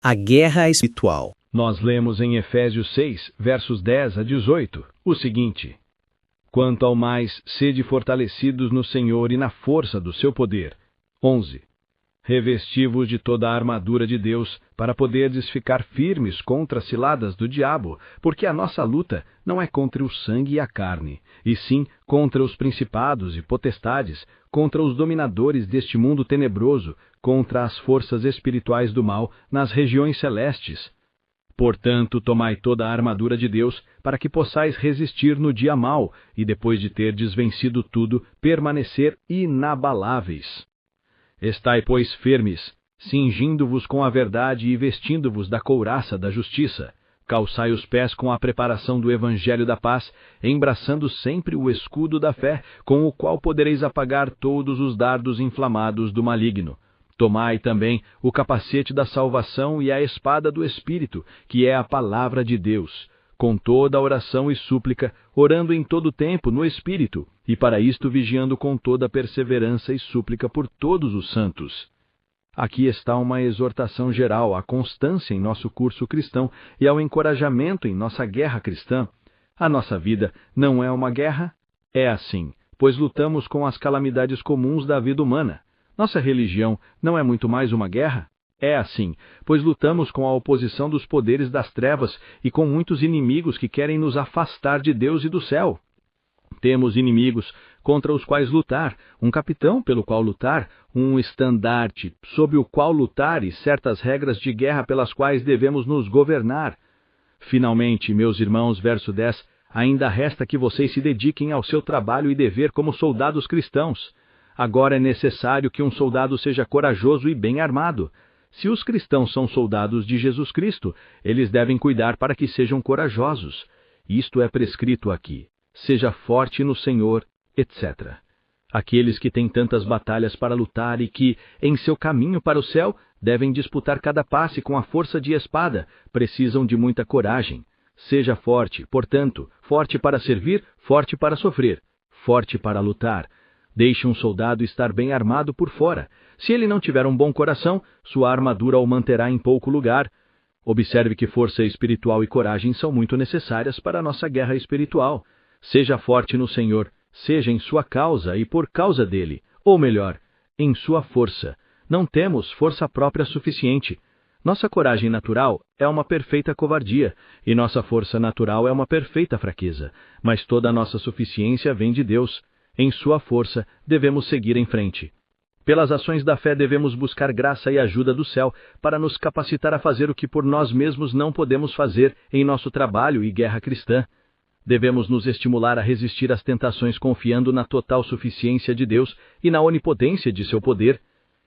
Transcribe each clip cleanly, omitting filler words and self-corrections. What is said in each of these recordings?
A guerra espiritual. Nós lemos em Efésios 6, versos 10 a 18, o seguinte: Quanto ao mais, sede fortalecidos no Senhor e na força do seu poder. 11. Revesti-vos de toda a armadura de Deus, para poderdes ficar firmes contra as ciladas do diabo, porque a nossa luta não é contra o sangue e a carne, e sim contra os principados e potestades, contra os dominadores deste mundo tenebroso, contra as forças espirituais do mal nas regiões celestes. Portanto, tomai toda a armadura de Deus, para que possais resistir no dia mau, e depois de terdes vencido tudo, permanecer inabaláveis. Estai, pois, firmes, cingindo-vos com a verdade e vestindo-vos da couraça da justiça. Calçai os pés com a preparação do evangelho da paz, embraçando sempre o escudo da fé, com o qual podereis apagar todos os dardos inflamados do maligno. Tomai também o capacete da salvação e a espada do Espírito, que é a palavra de Deus, com toda a oração e súplica, orando em todo tempo no Espírito, e para isto vigiando com toda perseverança e súplica por todos os santos. Aqui está uma exortação geral à constância em nosso curso cristão e ao encorajamento em nossa guerra cristã. A nossa vida não é uma guerra? É assim, pois lutamos com as calamidades comuns da vida humana. Nossa religião não é muito mais uma guerra? É assim, pois lutamos com a oposição dos poderes das trevas e com muitos inimigos que querem nos afastar de Deus e do céu. Temos inimigos contra os quais lutar, um capitão pelo qual lutar, um estandarte sob o qual lutar e certas regras de guerra pelas quais devemos nos governar. Finalmente, meus irmãos, verso 10, ainda resta que vocês se dediquem ao seu trabalho e dever como soldados cristãos. Agora é necessário que um soldado seja corajoso e bem armado. Se os cristãos são soldados de Jesus Cristo, eles devem cuidar para que sejam corajosos. Isto é prescrito aqui. Seja forte no Senhor, etc. Aqueles que têm tantas batalhas para lutar e que, em seu caminho para o céu, devem disputar cada passe com a força de espada, precisam de muita coragem. Seja forte, portanto, forte para servir, forte para sofrer, forte para lutar. Deixe um soldado estar bem armado por fora. Se ele não tiver um bom coração, sua armadura o manterá em pouco lugar. Observe que força espiritual e coragem são muito necessárias para a nossa guerra espiritual. Seja forte no Senhor, seja em sua causa e por causa dele, ou melhor, em sua força. Não temos força própria suficiente. Nossa coragem natural é uma perfeita covardia, e nossa força natural é uma perfeita fraqueza, mas toda a nossa suficiência vem de Deus. Em sua força, devemos seguir em frente. Pelas ações da fé devemos buscar graça e ajuda do céu para nos capacitar a fazer o que por nós mesmos não podemos fazer em nosso trabalho e guerra cristã. Devemos nos estimular a resistir às tentações confiando na total suficiência de Deus e na onipotência de seu poder.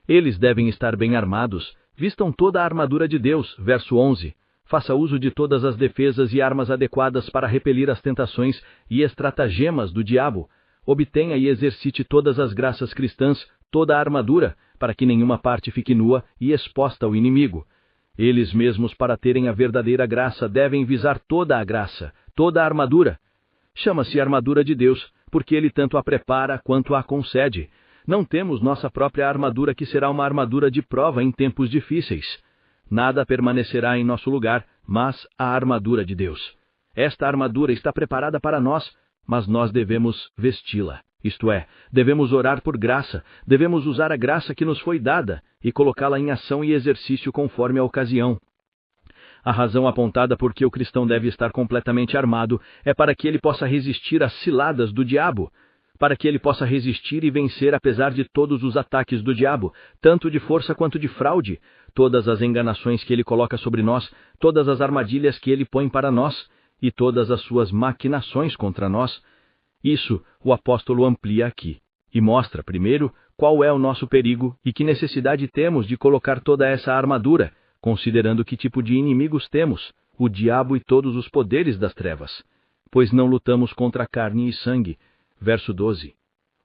Eles devem estar bem armados, vistam toda a armadura de Deus, verso 11. Faça uso de todas as defesas e armas adequadas para repelir as tentações e estratagemas do diabo. Obtenha e exercite todas as graças cristãs, toda a armadura, para que nenhuma parte fique nua e exposta ao inimigo. Eles mesmos, para terem a verdadeira graça, devem visar toda a graça, toda a armadura. Chama-se armadura de Deus, porque Ele tanto a prepara quanto a concede. Não temos nossa própria armadura, que será uma armadura de prova em tempos difíceis. Nada permanecerá em nosso lugar, mas a armadura de Deus. Esta armadura está preparada para nós, mas nós devemos vesti-la. Isto é, devemos orar por graça, devemos usar a graça que nos foi dada e colocá-la em ação e exercício conforme a ocasião. A razão apontada por que o cristão deve estar completamente armado é para que ele possa resistir às ciladas do diabo, para que ele possa resistir e vencer apesar de todos os ataques do diabo, tanto de força quanto de fraude, todas as enganações que ele coloca sobre nós, todas as armadilhas que ele põe para nós e todas as suas maquinações contra nós. Isso o apóstolo amplia aqui e mostra, primeiro, qual é o nosso perigo e que necessidade temos de colocar toda essa armadura, considerando que tipo de inimigos temos, o diabo e todos os poderes das trevas. Pois não lutamos contra carne e sangue. Verso 12.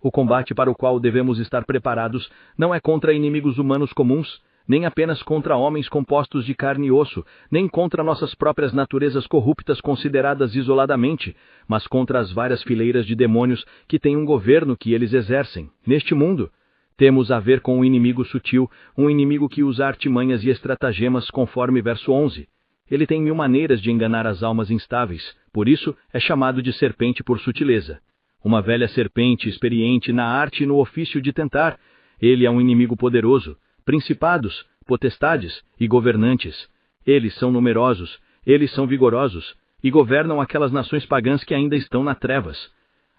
O combate para o qual devemos estar preparados não é contra inimigos humanos comuns, nem apenas contra homens compostos de carne e osso, nem contra nossas próprias naturezas corruptas consideradas isoladamente, mas contra as várias fileiras de demônios que têm um governo que eles exercem, neste mundo. Temos a ver com um inimigo sutil, um inimigo que usa artimanhas e estratagemas conforme verso 11. Ele tem 1000 maneiras de enganar as almas instáveis, por isso é chamado de serpente por sutileza. Uma velha serpente experiente na arte e no ofício de tentar. Ele é um inimigo poderoso, principados, potestades e governantes. Eles são numerosos, eles são vigorosos, e governam aquelas nações pagãs que ainda estão nas trevas.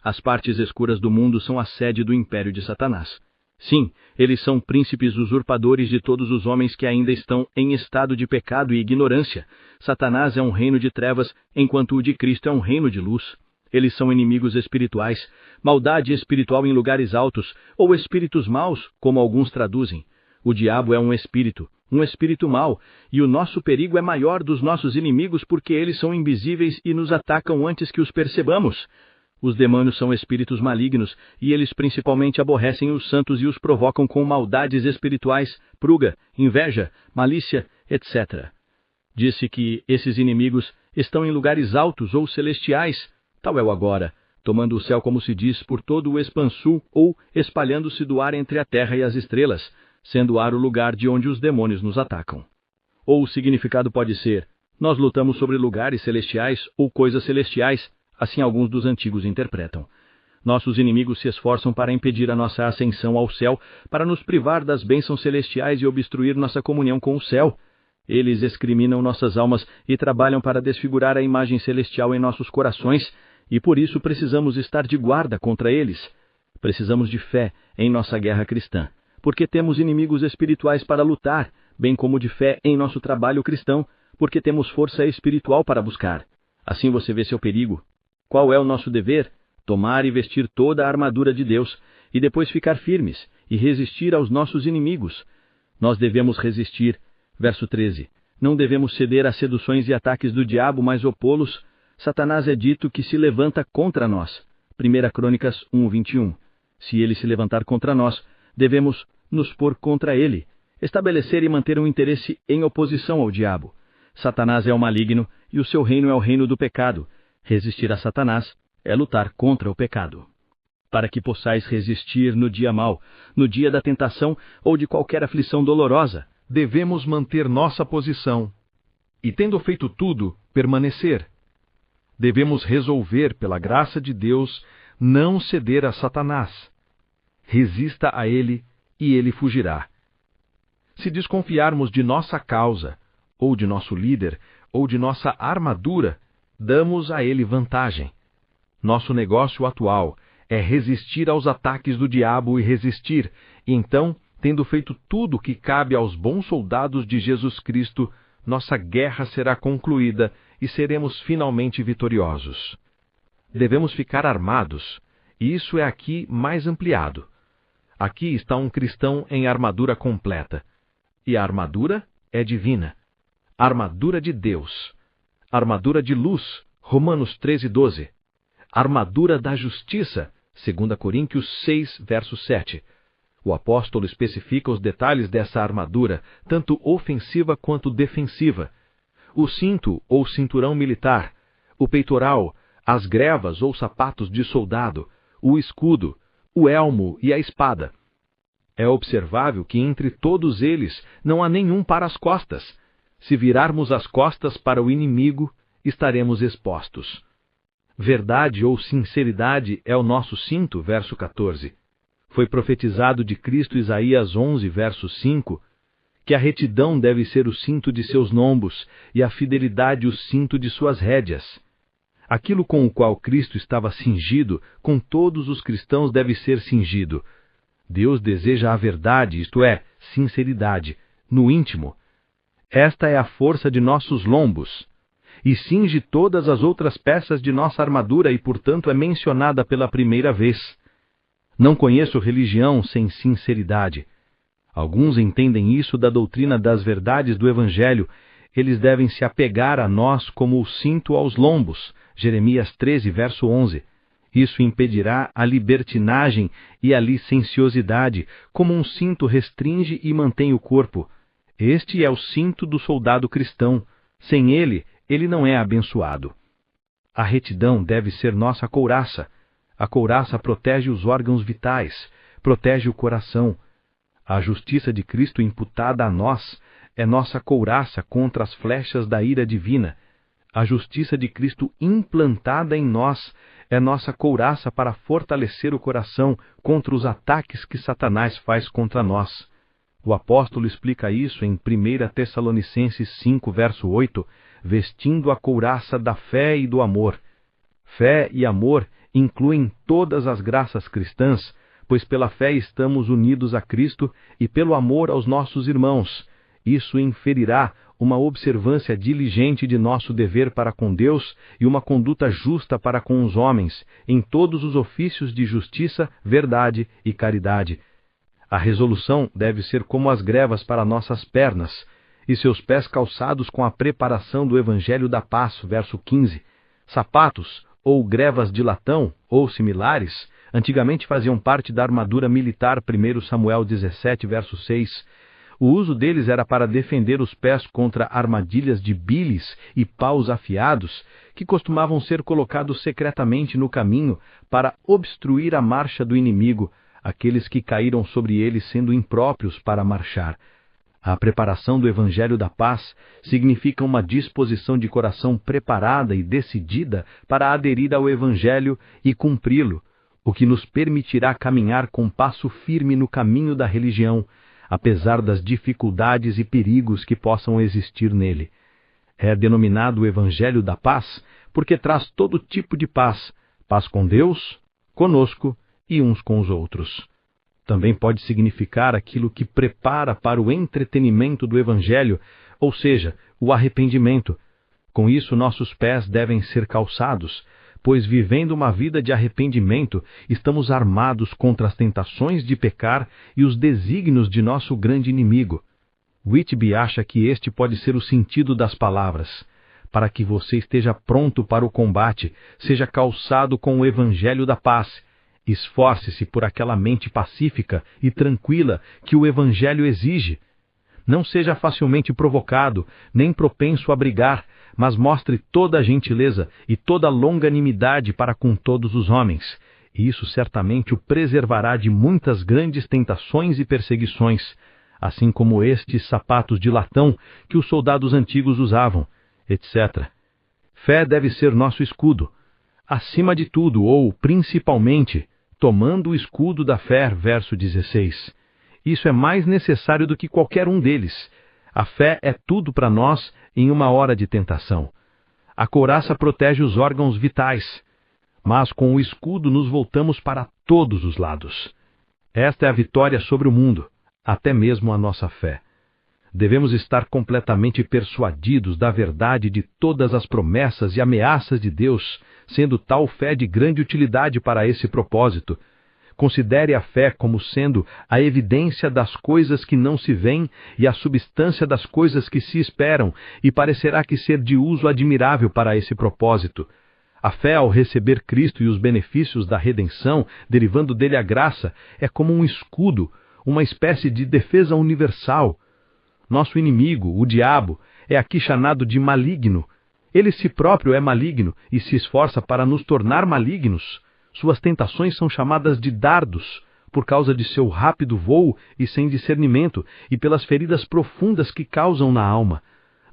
As partes escuras do mundo são a sede do império de Satanás. Sim, eles são príncipes usurpadores de todos os homens que ainda estão em estado de pecado e ignorância. Satanás é um reino de trevas, enquanto o de Cristo é um reino de luz. Eles são inimigos espirituais, maldade espiritual em lugares altos, ou espíritos maus, como alguns traduzem. O diabo é um espírito mau, e o nosso perigo é maior dos nossos inimigos porque eles são invisíveis e nos atacam antes que os percebamos. Os demônios são espíritos malignos, e eles principalmente aborrecem os santos e os provocam com maldades espirituais, pruga, inveja, malícia, etc. Disse que esses inimigos estão em lugares altos ou celestiais, tal é o agora, tomando o céu como se diz por todo o expanso ou espalhando-se do ar entre a terra e as estrelas, sendo o ar o lugar de onde os demônios nos atacam. Ou o significado pode ser, nós lutamos sobre lugares celestiais ou coisas celestiais, assim alguns dos antigos interpretam. Nossos inimigos se esforçam para impedir a nossa ascensão ao céu, para nos privar das bênçãos celestiais e obstruir nossa comunhão com o céu. Eles excriminam nossas almas e trabalham para desfigurar a imagem celestial em nossos corações, e por isso precisamos estar de guarda contra eles. Precisamos de fé em nossa guerra cristã, porque temos inimigos espirituais para lutar, bem como de fé em nosso trabalho cristão, porque temos força espiritual para buscar. Assim você vê seu perigo. Qual é o nosso dever? Tomar e vestir toda a armadura de Deus, e depois ficar firmes e resistir aos nossos inimigos. Nós devemos resistir. Verso 13. Não devemos ceder às seduções e ataques do diabo, mas opô-los. Satanás é dito que se levanta contra nós. 1 Crônicas 1:21. Se ele se levantar contra nós, devemos nos pôr contra ele, estabelecer e manter um interesse em oposição ao diabo. Satanás é o maligno, e o seu reino é o reino do pecado. Resistir a Satanás é lutar contra o pecado. Para que possais resistir no dia mau, no dia da tentação ou de qualquer aflição dolorosa, devemos manter nossa posição e, tendo feito tudo, permanecer. Devemos resolver, pela graça de Deus, não ceder a Satanás. Resista a ele e ele fugirá. Se desconfiarmos de nossa causa, ou de nosso líder, ou de nossa armadura, damos a ele vantagem. Nosso negócio atual é resistir aos ataques do diabo e resistir, e então, tendo feito tudo o que cabe aos bons soldados de Jesus Cristo, nossa guerra será concluída e seremos finalmente vitoriosos. Devemos ficar armados, e isso é aqui mais ampliado. Aqui está um cristão em armadura completa, e a armadura é divina. Armadura de Deus. Armadura de luz, Romanos 13:12. Armadura da justiça, 2 Coríntios 6, verso 7. O apóstolo especifica os detalhes dessa armadura, tanto ofensiva quanto defensiva. O cinto ou cinturão militar, o peitoral, as grevas ou sapatos de soldado, o escudo, o elmo e a espada. É observável que entre todos eles não há nenhum para as costas. Se virarmos as costas para o inimigo, estaremos expostos. Verdade ou sinceridade é o nosso cinto, verso 14. Foi profetizado de Cristo Isaías 11, verso 5, que a retidão deve ser o cinto de seus lombos e a fidelidade o cinto de suas rédeas. Aquilo com o qual Cristo estava cingido, com todos os cristãos deve ser cingido. Deus deseja a verdade, isto é, sinceridade, no íntimo. Esta é a força de nossos lombos, e cinge todas as outras peças de nossa armadura e, portanto, é mencionada pela primeira vez. Não conheço religião sem sinceridade. Alguns entendem isso da doutrina das verdades do Evangelho. Eles devem se apegar a nós como o cinto aos lombos. Jeremias 13, verso 11. Isso impedirá a libertinagem e a licenciosidade, como um cinto restringe e mantém o corpo. Este é o cinto do soldado cristão. Sem ele não é abençoado. A retidão deve ser nossa couraça. A couraça protege os órgãos vitais, protege o coração, A justiça de Cristo imputada a nós é nossa couraça contra as flechas da ira divina. A justiça de Cristo implantada em nós é nossa couraça para fortalecer o coração contra os ataques que Satanás faz contra nós. O apóstolo explica isso em 1 Tessalonicenses 5, verso 8, vestindo a couraça da fé e do amor. Fé e amor incluem todas as graças cristãs, pois pela fé estamos unidos a Cristo e pelo amor aos nossos irmãos. Isso inferirá uma observância diligente de nosso dever para com Deus e uma conduta justa para com os homens, em todos os ofícios de justiça, verdade e caridade. A resolução deve ser como as grevas para nossas pernas, e seus pés calçados com a preparação do Evangelho da Paz, verso 15. Sapatos, ou grevas de latão, ou similares, antigamente faziam parte da armadura militar, 1 Samuel 17, verso 6. O uso deles era para defender os pés contra armadilhas de biles e paus afiados, que costumavam ser colocados secretamente no caminho para obstruir a marcha do inimigo, aqueles que caíram sobre eles sendo impróprios para marchar. A preparação do Evangelho da Paz significa uma disposição de coração preparada e decidida para aderir ao Evangelho e cumpri-lo, o que nos permitirá caminhar com passo firme no caminho da religião, apesar das dificuldades e perigos que possam existir nele. É denominado o Evangelho da Paz porque traz todo tipo de paz, paz com Deus, conosco e uns com os outros. Também pode significar aquilo que prepara para o entretenimento do Evangelho, ou seja, o arrependimento. Com isso, nossos pés devem ser calçados, pois vivendo uma vida de arrependimento, estamos armados contra as tentações de pecar e os desígnios de nosso grande inimigo. Whitby acha que este pode ser o sentido das palavras. Para que você esteja pronto para o combate, seja calçado com o Evangelho da Paz. Esforce-se por aquela mente pacífica e tranquila que o Evangelho exige. Não seja facilmente provocado, nem propenso a brigar, mas mostre toda a gentileza e toda a longanimidade para com todos os homens. E isso certamente o preservará de muitas grandes tentações e perseguições, assim como estes sapatos de latão que os soldados antigos usavam, etc. Fé deve ser nosso escudo. Acima de tudo, ou principalmente, tomando o escudo da fé, verso 16. Isso é mais necessário do que qualquer um deles. A fé é tudo para nós em uma hora de tentação. A couraça protege os órgãos vitais, mas com o escudo nos voltamos para todos os lados. Esta é a vitória sobre o mundo, até mesmo a nossa fé. Devemos estar completamente persuadidos da verdade de todas as promessas e ameaças de Deus, sendo tal fé de grande utilidade para esse propósito. Considere a fé como sendo a evidência das coisas que não se veem e a substância das coisas que se esperam, e parecerá que ser de uso admirável para esse propósito. A fé ao receber Cristo e os benefícios da redenção, derivando dele a graça, é como um escudo, uma espécie de defesa universal. Nosso inimigo, o diabo, é aqui chamado de maligno. Ele si próprio é maligno e se esforça para nos tornar malignos. Suas tentações são chamadas de dardos, por causa de seu rápido voo e sem discernimento, e pelas feridas profundas que causam na alma.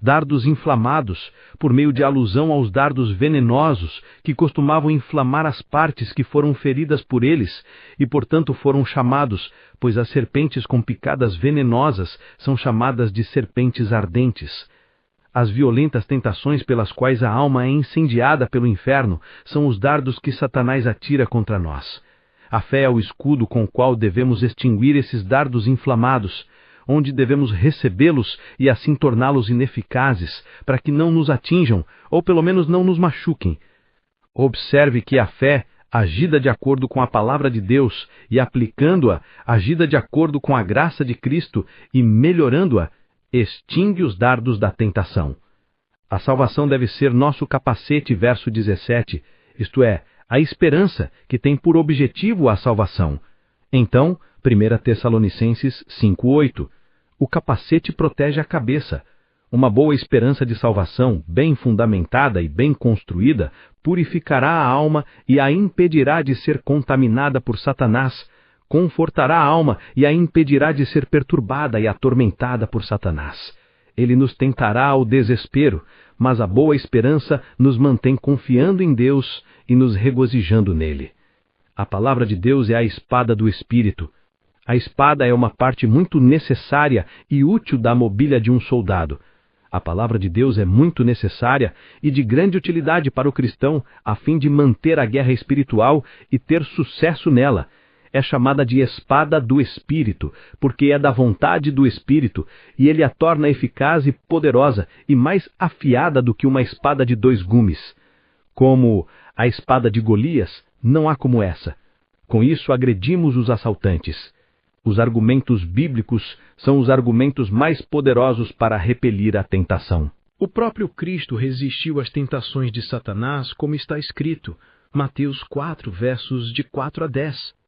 Dardos inflamados, por meio de alusão aos dardos venenosos, que costumavam inflamar as partes que foram feridas por eles, e portanto foram chamados, pois as serpentes com picadas venenosas são chamadas de serpentes ardentes. As violentas tentações pelas quais a alma é incendiada pelo inferno são os dardos que Satanás atira contra nós. A fé é o escudo com o qual devemos extinguir esses dardos inflamados, onde devemos recebê-los e assim torná-los ineficazes, para que não nos atinjam, ou pelo menos não nos machuquem. Observe que a fé, agida de acordo com a palavra de Deus e aplicando-a, agida de acordo com a graça de Cristo e melhorando-a, extingue os dardos da tentação. A salvação deve ser nosso capacete, verso 17, isto é, a esperança que tem por objetivo a salvação. Então, 1 Tessalonicenses 5:8, o capacete protege a cabeça. Uma boa esperança de salvação, bem fundamentada e bem construída, purificará a alma e a impedirá de ser contaminada por Satanás, confortará a alma e a impedirá de ser perturbada e atormentada por Satanás. Ele nos tentará ao desespero, mas a boa esperança nos mantém confiando em Deus e nos regozijando nele. A palavra de Deus é a espada do Espírito. A espada é uma parte muito necessária e útil da mobília de um soldado. A palavra de Deus é muito necessária e de grande utilidade para o cristão a fim de manter a guerra espiritual e ter sucesso nela. É chamada de espada do Espírito, porque é da vontade do Espírito, e ele a torna eficaz e poderosa e mais afiada do que uma espada de 2 gumes. Como a espada de Golias, não há como essa. Com isso agredimos os assaltantes. Os argumentos bíblicos são os argumentos mais poderosos para repelir a tentação. O próprio Cristo resistiu às tentações de Satanás, como está escrito, Mateus 4, versos de 4 a 10.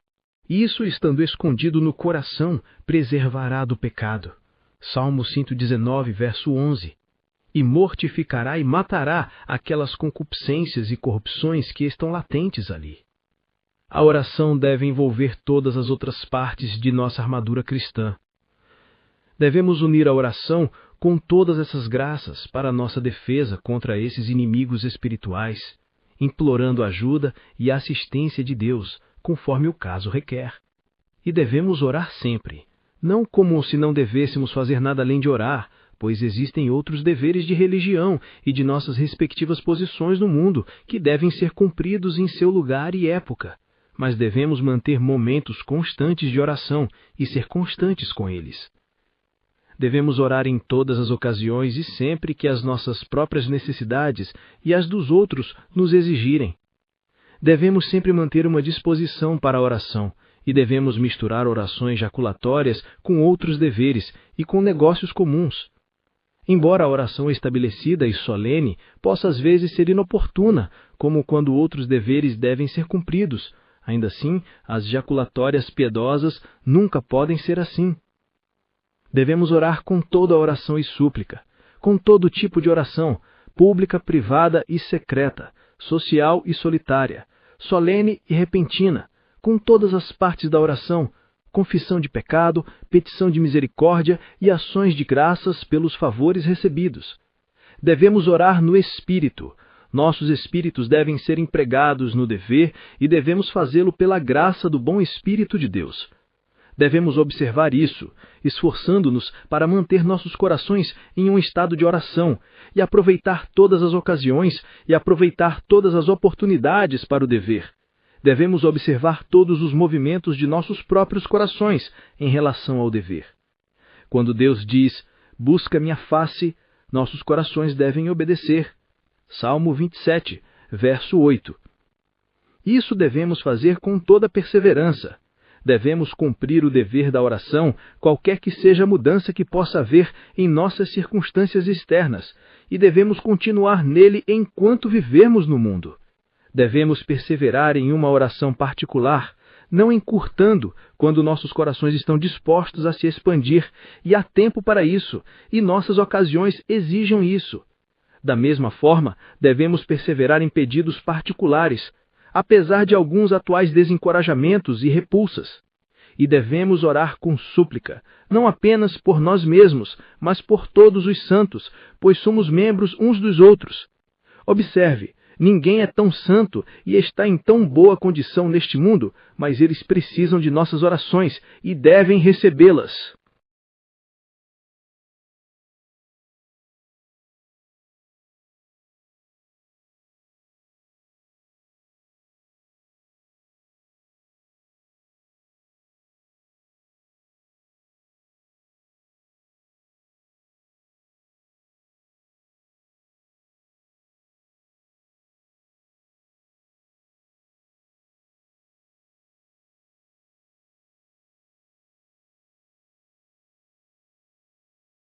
Isso, estando escondido no coração, preservará do pecado. Salmo 119, verso 11. E mortificará e matará aquelas concupiscências e corrupções que estão latentes ali. A oração deve envolver todas as outras partes de nossa armadura cristã. Devemos unir a oração com todas essas graças para nossa defesa contra esses inimigos espirituais, implorando ajuda e assistência de Deus, conforme o caso requer. E devemos orar sempre, não como se não devêssemos fazer nada além de orar, pois existem outros deveres de religião e de nossas respectivas posições no mundo que devem ser cumpridos em seu lugar e época, mas devemos manter momentos constantes de oração e ser constantes com eles. Devemos orar em todas as ocasiões e sempre que as nossas próprias necessidades e as dos outros nos exigirem. Devemos sempre manter uma disposição para a oração e devemos misturar orações jaculatórias com outros deveres e com negócios comuns. Embora a oração estabelecida e solene possa às vezes ser inoportuna, como quando outros deveres devem ser cumpridos, ainda assim, as jaculatórias piedosas nunca podem ser assim. Devemos orar com toda a oração e súplica, com todo tipo de oração, pública, privada e secreta, social e solitária, solene e repentina, com todas as partes da oração, confissão de pecado, petição de misericórdia e ações de graças pelos favores recebidos. Devemos orar no Espírito. Nossos espíritos devem ser empregados no dever e devemos fazê-lo pela graça do bom Espírito de Deus. Devemos observar isso, esforçando-nos para manter nossos corações em um estado de oração e aproveitar todas as ocasiões e aproveitar todas as oportunidades para o dever. Devemos observar todos os movimentos de nossos próprios corações em relação ao dever. Quando Deus diz, busca minha face, nossos corações devem obedecer. Salmo 27, verso 8. Isso devemos fazer com toda perseverança. Devemos cumprir o dever da oração, qualquer que seja a mudança que possa haver em nossas circunstâncias externas, e devemos continuar nele enquanto vivermos no mundo. Devemos perseverar em uma oração particular, não encurtando quando nossos corações estão dispostos a se expandir, e há tempo para isso, e nossas ocasiões exijam isso. Da mesma forma, devemos perseverar em pedidos particulares, apesar de alguns atuais desencorajamentos e repulsas. E devemos orar com súplica, não apenas por nós mesmos, mas por todos os santos, pois somos membros uns dos outros. Observe, ninguém é tão santo e está em tão boa condição neste mundo, mas eles precisam de nossas orações e devem recebê-las.